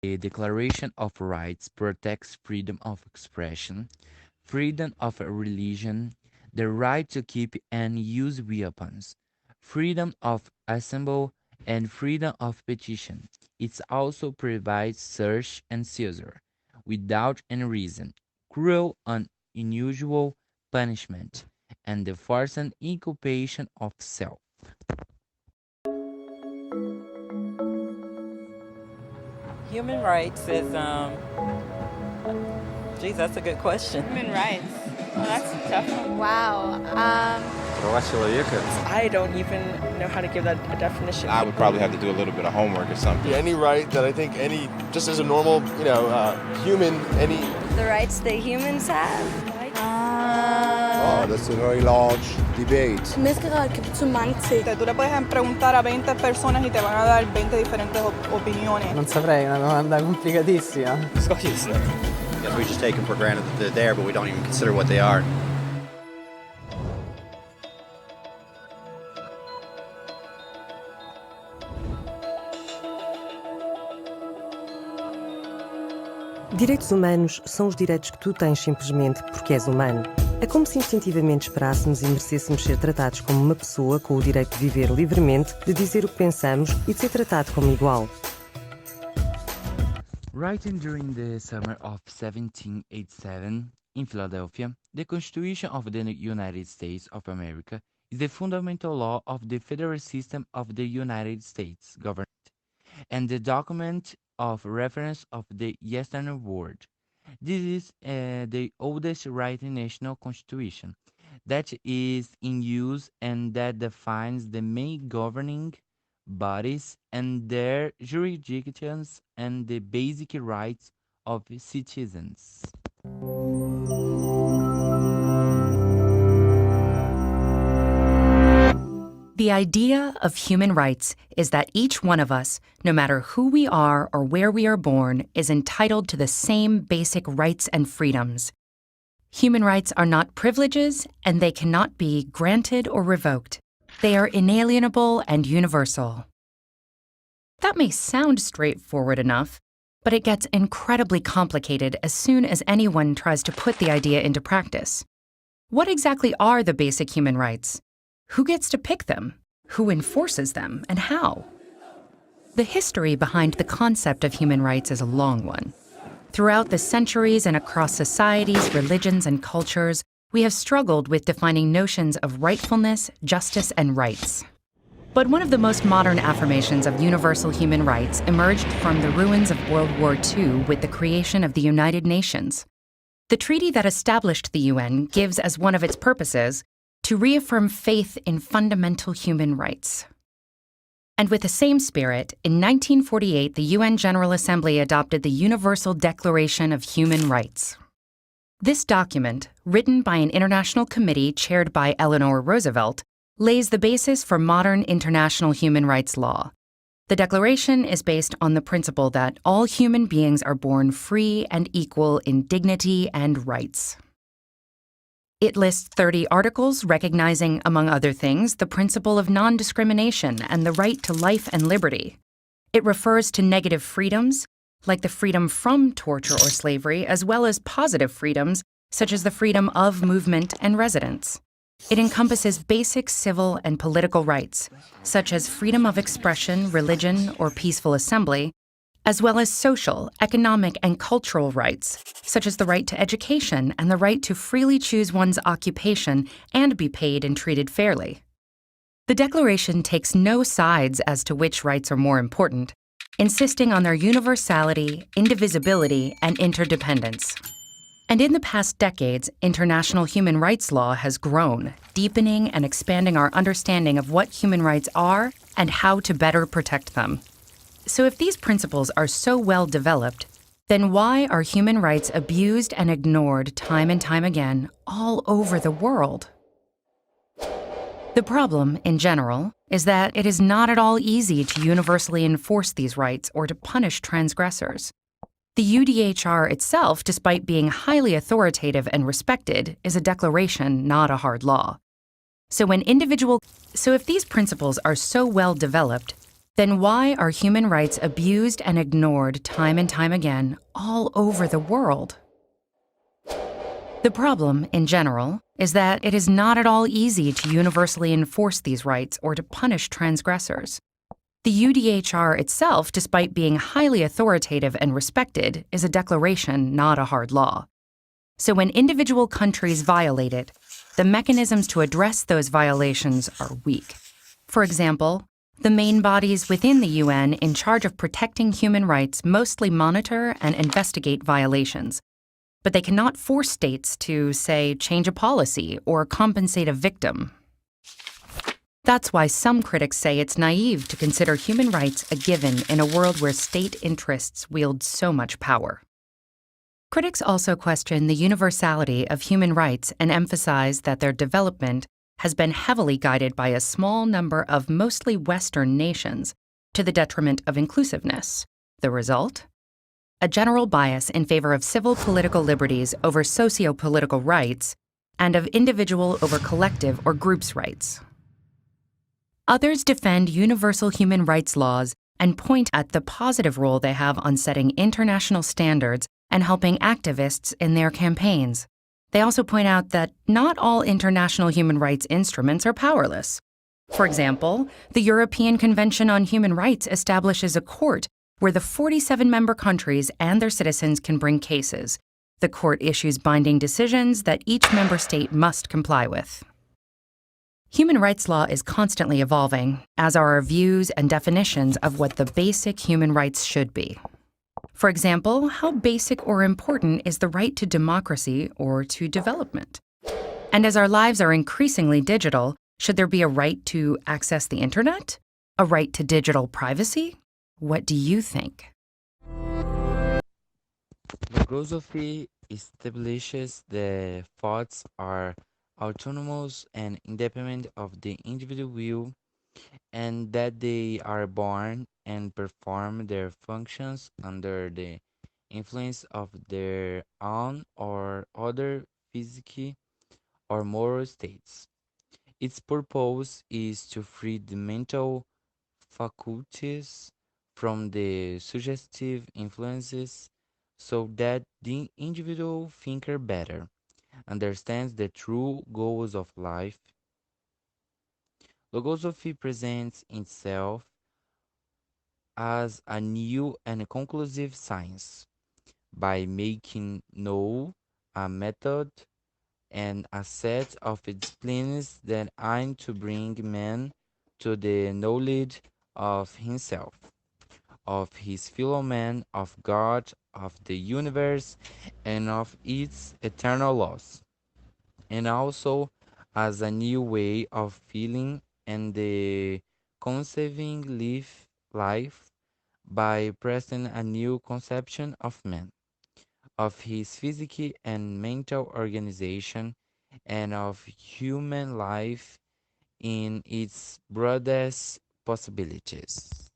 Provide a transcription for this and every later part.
The Declaration of Rights protects freedom of expression, freedom of religion, the right to keep and use weapons, freedom of assembly, and freedom of petition. It also provides search and seizure, without any reason, cruel and unusual punishment, and the forced inculpation of self. Human rights is, geez, that's a good question. Human rights. Oh, that's a tough one. Wow. Права человека. I don't even know how to give that a definition. I would probably have to do a little bit of homework or something. Any right that I think just as a normal, human, any. The rights that humans have. Oh, that's a very large debate. Mezclar gibt so mange ting. Tú le puedes preguntar a 20 personas y te van a dar 20 diferentes opiniones. Non saprei, è una domanda complicatissima. Guess we just take them for granted that they're there, but we don't even consider what they are. Direitos humanos são os direitos que tu tens simplesmente porque és humano. É como se instintivamente esperássemos e merecêssemos ser tratados como uma pessoa com o direito de viver livremente, de dizer o que pensamos e de ser tratado como igual. Written during the summer of 1787 in Philadelphia, the Constitution of the United States of America is the fundamental law of the federal system of the United States government and the document of reference of the Western world. This is the oldest written national constitution that is in use and that defines the main governing bodies and their jurisdictions and the basic rights of citizens. The idea of human rights is that each one of us, no matter who we are or where we are born, is entitled to the same basic rights and freedoms. Human rights are not privileges, and they cannot be granted or revoked. They are inalienable and universal. That may sound straightforward enough, but it gets incredibly complicated as soon as anyone tries to put the idea into practice. What exactly are the basic human rights? Who gets to pick them? Who enforces them, and how? The history behind the concept of human rights is a long one. Throughout the centuries and across societies, religions, and cultures, we have struggled with defining notions of rightfulness, justice, and rights. But one of the most modern affirmations of universal human rights emerged from the ruins of World War II with the creation of the United Nations. The treaty that established the UN gives as one of its purposes to reaffirm faith in fundamental human rights. And with the same spirit, in 1948, the UN General Assembly adopted the Universal Declaration of Human Rights. This document, written by an international committee chaired by Eleanor Roosevelt, lays the basis for modern international human rights law. The Declaration is based on the principle that all human beings are born free and equal in dignity and rights. It lists 30 articles recognizing, among other things, the principle of non-discrimination and the right to life and liberty. It refers to negative freedoms, like the freedom from torture or slavery, as well as positive freedoms, such as the freedom of movement and residence. It encompasses basic civil and political rights, such as freedom of expression, religion, or peaceful assembly, as well as social, economic, and cultural rights, such as the right to education and the right to freely choose one's occupation and be paid and treated fairly. The Declaration takes no sides as to which rights are more important, insisting on their universality, indivisibility, and interdependence. And in the past decades, international human rights law has grown, deepening and expanding our understanding of what human rights are and how to better protect them. So if these principles are so well developed, then why are human rights abused and ignored time and time again all over the world? The problem, in general, is that it is not at all easy to universally enforce these rights or to punish transgressors. The UDHR itself, despite being highly authoritative and respected, is a declaration, not a hard law. So if these principles are so well developed, then why are human rights abused and ignored time and time again all over the world? The problem, in general, is that it is not at all easy to universally enforce these rights or to punish transgressors. The UDHR itself, despite being highly authoritative and respected, is a declaration, not a hard law. So when individual countries violate it, the mechanisms to address those violations are weak. For example, the main bodies within the UN in charge of protecting human rights mostly monitor and investigate violations, but they cannot force states to, say, change a policy or compensate a victim. That's why some critics say it's naive to consider human rights a given in a world where state interests wield so much power. Critics also question the universality of human rights and emphasize that their development has been heavily guided by a small number of mostly Western nations, to the detriment of inclusiveness. The result? A general bias in favor of civil political liberties over socio-political rights, and of individual over collective or groups' rights. Others defend universal human rights laws and point at the positive role they have on setting international standards and helping activists in their campaigns. They also point out that not all international human rights instruments are powerless. For example, the European Convention on Human Rights establishes a court where the 47 member countries and their citizens can bring cases. The court issues binding decisions that each member state must comply with. Human rights law is constantly evolving, as are our views and definitions of what the basic human rights should be. For example, how basic or important is the right to democracy or to development? And as our lives are increasingly digital, should there be a right to access the internet? A right to digital privacy? What do you think? Philosophy establishes the thoughts are autonomous and independent of the individual will, and that they are born and perform their functions under the influence of their own or other physical or moral states. Its purpose is to free the mental faculties from the suggestive influences so that the individual thinker better understands the true goals of life. Logosophy presents itself as a new and conclusive science by making known a method and a set of disciplines that aim to bring man to the knowledge of himself, of his fellow man, of God, of the universe, and of its eternal laws, and also as a new way of feeling and the conceiving life by present a new conception of man, of his physical and mental organization, and of human life in its broadest possibilities.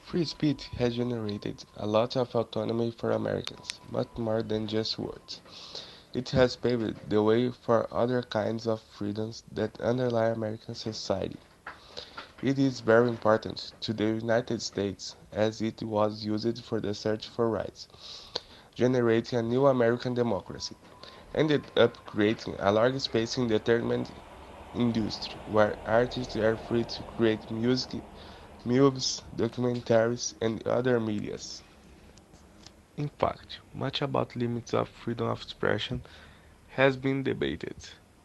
Free speech has generated a lot of autonomy for Americans, much more than just words. It has paved the way for other kinds of freedoms that underlie American society. It is very important to the United States as it was used for the search for rights, generating a new American democracy, ended up creating a large space in the entertainment industry where artists are free to create music, movies, documentaries, and other medias. In fact, much about limits of freedom of expression has been debated.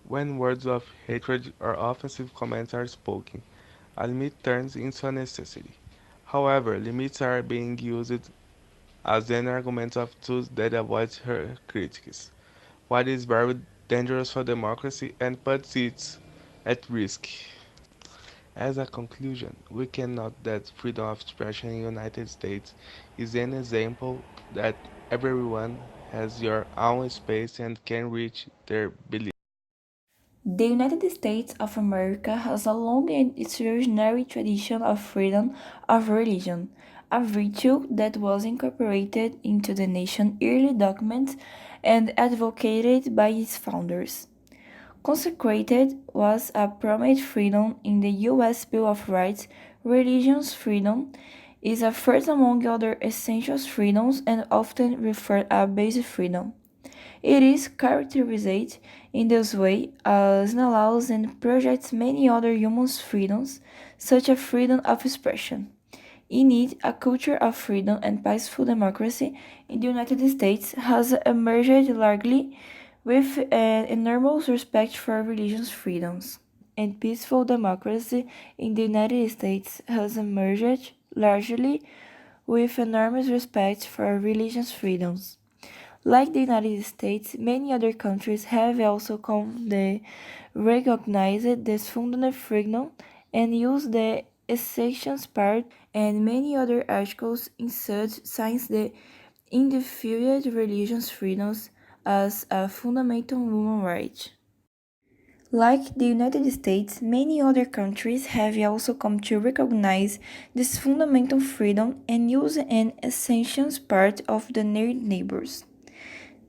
When words of hatred or offensive comments are spoken, a limit turns into a necessity. However, limits are being used as an argument of tools that avoid her critics, what is very dangerous for democracy and puts it at risk. As a conclusion, we can note that freedom of expression in the United States is an example that everyone has your own space and can reach their beliefs. The United States of America has a long and extraordinary tradition of freedom of religion, a virtue that was incorporated into the nation's early documents and advocated by its founders. Consecrated was a promised freedom in the U.S. Bill of Rights, Religion's freedom is a first among other essential freedoms and often referred as basic freedom. It is characterized in this way as it allows and projects many other human freedoms, such as freedom of expression. Indeed, a culture of freedom and peaceful democracy in the United States has emerged largely with an enormous respect for religious freedoms. And peaceful democracy in the United States has emerged largely with enormous respect for religious freedoms. Like the United States, many other countries have also come to recognize this fundamental freedom and use the Essentials Part and many other articles in such signs the individual religious freedoms as a fundamental human right. Like the United States, many other countries have also come to recognize this fundamental freedom and use an essential part of their neighbors.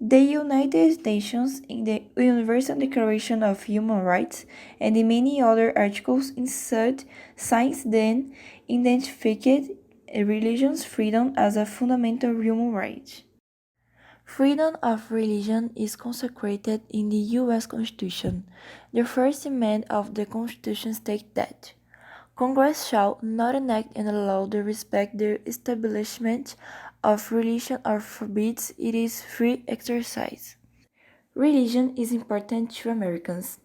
The United Nations, in the Universal Declaration of Human Rights, and in many other articles in such signs then identified religion's freedom as a fundamental human right. Freedom of religion is consecrated in the U.S. Constitution. The First Amendment of the Constitution states that Congress shall not enact any law that respects the establishment of religion or forbids its free exercise. Religion is important to Americans.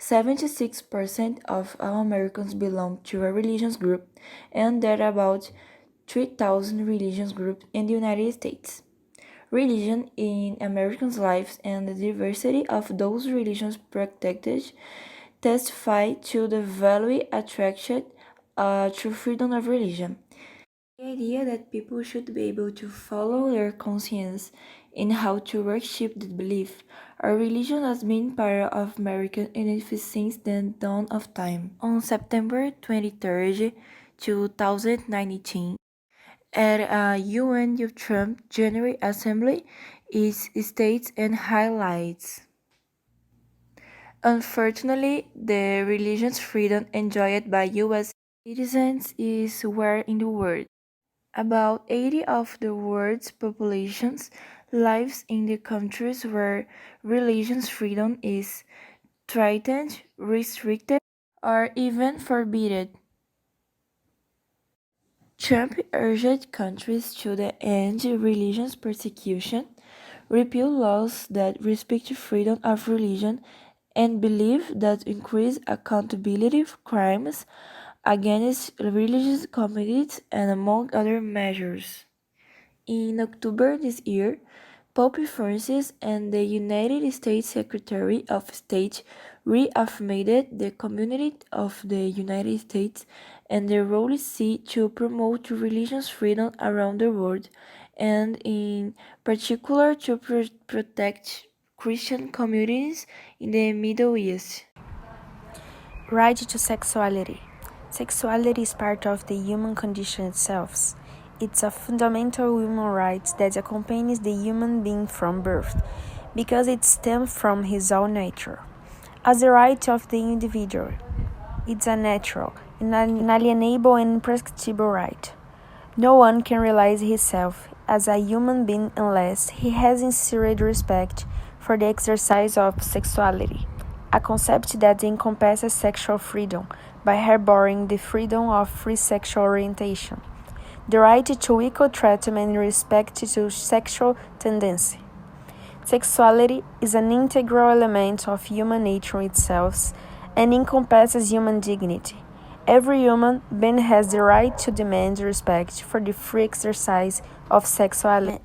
76% of all Americans belong to a religious group, and there are about 3,000 religious groups in the United States. Religion in Americans' lives and the diversity of those religions practiced testify to the value attracted to freedom of religion. The idea that people should be able to follow their conscience in how to worship the belief or religion has been part of American identity since the dawn of time. On September 23, 2019, at a UN Trump General Assembly, it states and highlights. Unfortunately, the religious freedom enjoyed by U.S. citizens is rare in the world. About 80% of the world's population lives in the countries where religious freedom is threatened, restricted, or even forbidden. Trump urged countries to end religious persecution, repeal laws that restrict freedom of religion, and believe that increase accountability for crimes against religious communities and among other measures. In October this year, Pope Francis and the United States Secretary of State reaffirmed the community of the United States and their role to promote religious freedom around the world, and in particular to protect Christian communities in the Middle East. Right to sexuality. Sexuality is part of the human condition itself. It's a fundamental human right that accompanies the human being from birth, because it stems from his own nature. As a right of the individual, it's a natural, inalienable and imprescriptible right. No one can realize himself as a human being unless he has sincere respect for the exercise of sexuality, a concept that encompasses sexual freedom by harboring the freedom of free sexual orientation, the right to equal treatment in respect to sexual tendency. Sexuality is an integral element of human nature itself and encompasses human dignity. Every human being has the right to demand respect for the free exercise of sexuality.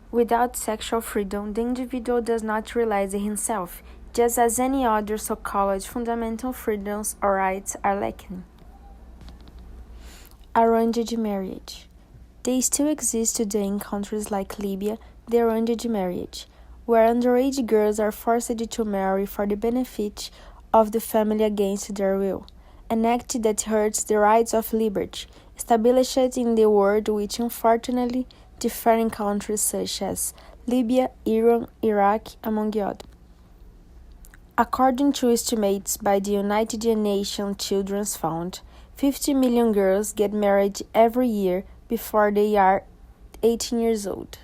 Without sexual freedom, the individual does not realize himself, just as any other so-called fundamental freedoms or rights are lacking. Arranged marriage. They still exist today in countries like Libya, the arranged marriage, where underage girls are forced to marry for the benefit of the family against their will, an act that hurts the rights of liberty, established in the world which unfortunately differ in countries such as Libya, Iran, Iraq, among others. According to estimates by the United Nations Children's Fund, 50 million girls get married every year before they are 18 years old.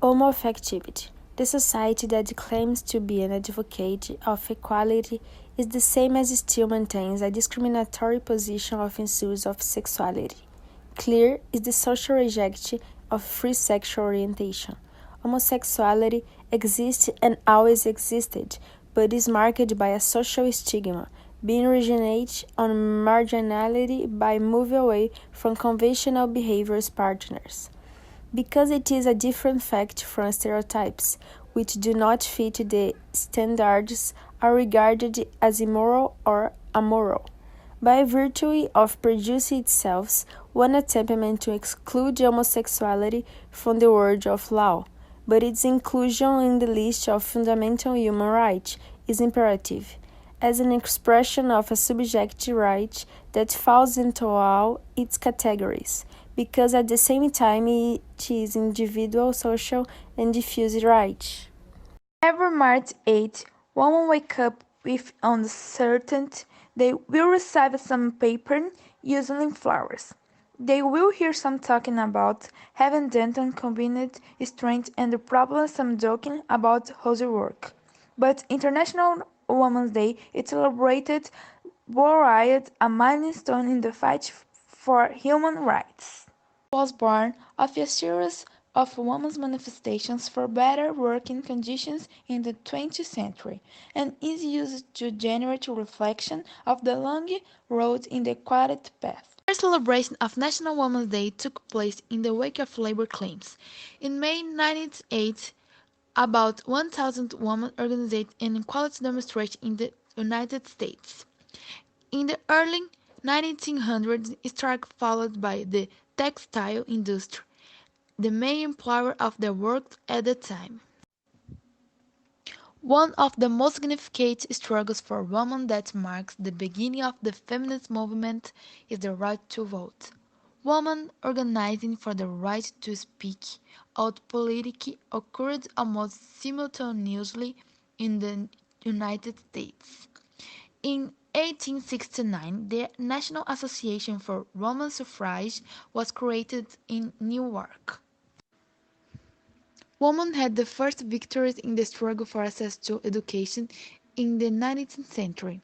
Homoaffectivity. The society that claims to be an advocate of equality is the same as still maintains a discriminatory position of misuse of sexuality. Clear is the social rejection of free sexual orientation. Homosexuality exists and always existed, but is marked by a social stigma, being originated on marginality by moving away from conventional behaviors partners. Because it is a different fact from stereotypes, which do not fit the standards, are regarded as immoral or amoral. By virtue of prejudice itself, one attempt to exclude homosexuality from the world of law, but its inclusion in the list of fundamental human rights is imperative, as an expression of a subjective right that falls into all its categories, because at the same time it is individual, social, and diffuse right. Every March 8, women wake up with uncertainty they will receive some paper, usually flowers. They will hear some talking about having dental combined strength and the problem some joking about housework. But International Women's Day is celebrated worldwide, a milestone in the fight for human rights. Was born of a series of women's manifestations for better working conditions in the 20th century, and is used to generate reflection of the long road in the equality path. The first celebration of National Women's Day took place in the wake of labor claims. In May 1908, about 1,000 women organized an equality demonstration in the United States. In the early 1900s, strike followed by the textile industry, the main employer of the workers at the time. One of the most significant struggles for women that marks the beginning of the feminist movement is the right to vote. Women organizing for the right to speak out politically occurred almost simultaneously in the United States. In 1869, the National Association for Women's Suffrage was created in New York. Women had the first victories in the struggle for access to education in the 19th century.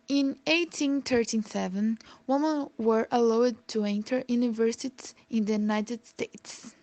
In 1837, women were allowed to enter universities in the United States.